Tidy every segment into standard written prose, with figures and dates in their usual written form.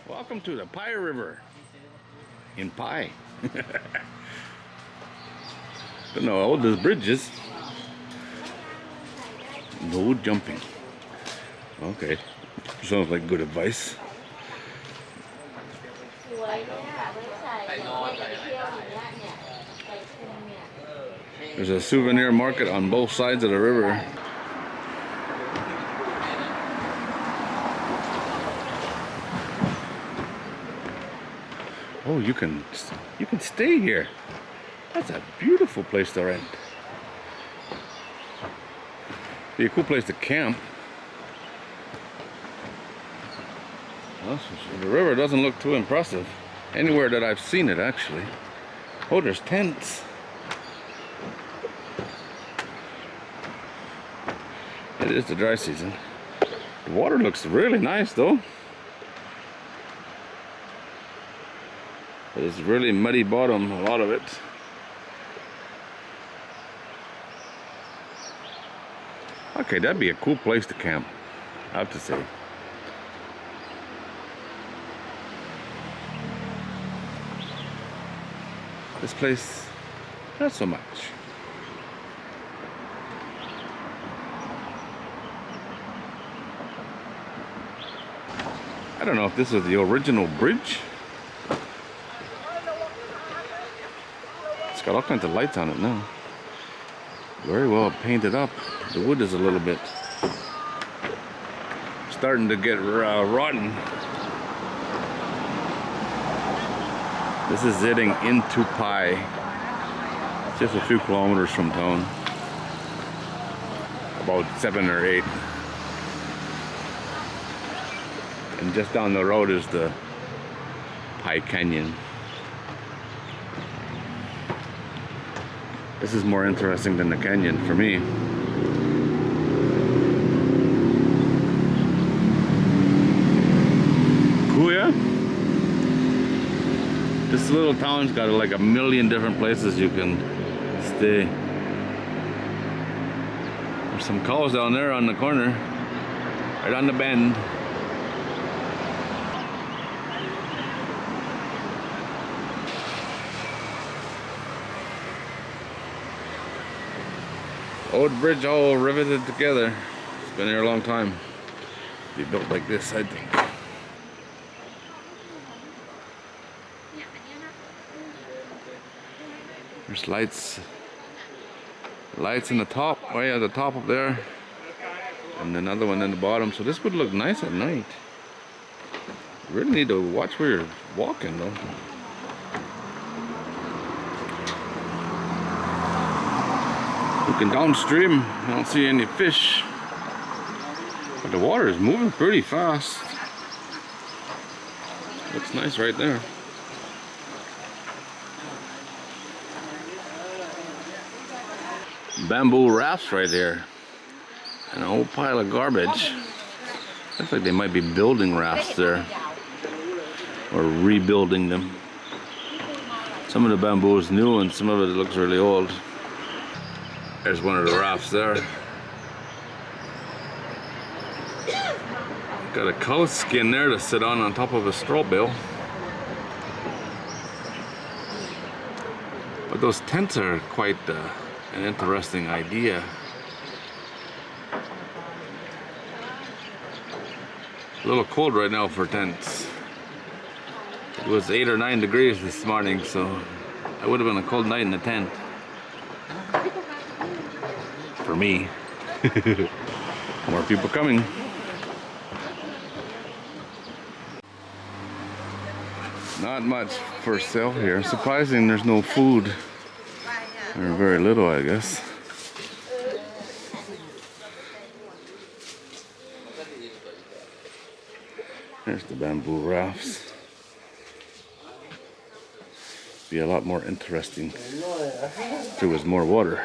Welcome to the Pai River in Pai. Don't know how old this bridge is. No jumping. Okay, sounds like good advice. There's a souvenir market on both sides of the river. Oh, you can stay here. That's a beautiful place to rent. Be a cool place to camp. Well, the river doesn't look too impressive. Anywhere that I've seen it, actually. Oh, there's tents. It is the dry season. The water looks really nice, though. But it's really muddy bottom, a lot of it. Okay, that'd be a cool place to camp, I have to say. This place, not so much. I don't know if this is the original bridge. It's got all kinds of lights on it now. Very well painted up. The wood is a little bit starting to get rotten. This is heading into Pai. Just a few kilometers from town. About 7 or 8. And just down the road is the Pai Canyon. This is more interesting than the canyon for me. Cool, yeah? This little town's got like a million different places you can stay. There's some cows down there on the corner, right on the bend. Old bridge all riveted together. It's been here a long time. Be built like this, I think. There's lights in the top, way at the top up there, and another one in the bottom. So this would look nice at night. You really need to watch where you're walking, though. Looking downstream, I don't see any fish, but the water is moving pretty fast. Looks nice right there. Bamboo rafts right there, and a whole pile of garbage. Looks like they might be building rafts there, or rebuilding them. Some of the bamboo is new and some of it looks really old. There's one of the rafts there. Got a cow skin there to sit on top of a straw bale. But those tents are quite an interesting idea. A little cold right now for tents. It was 8 or 9 degrees this morning, so it would have been a cold night in the tent. For me. More people coming. Not much for sale here. Surprising there's no food. Or very little, I guess. There's the bamboo rafts. Be a lot more interesting if there was more water.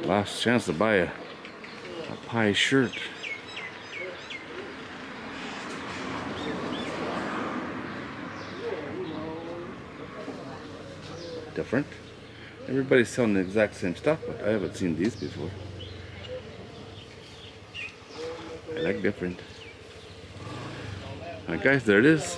Last chance to buy a Pai shirt. Different. Everybody's selling the exact same stuff, but I haven't seen these before. I like different. Alright guys, there it is.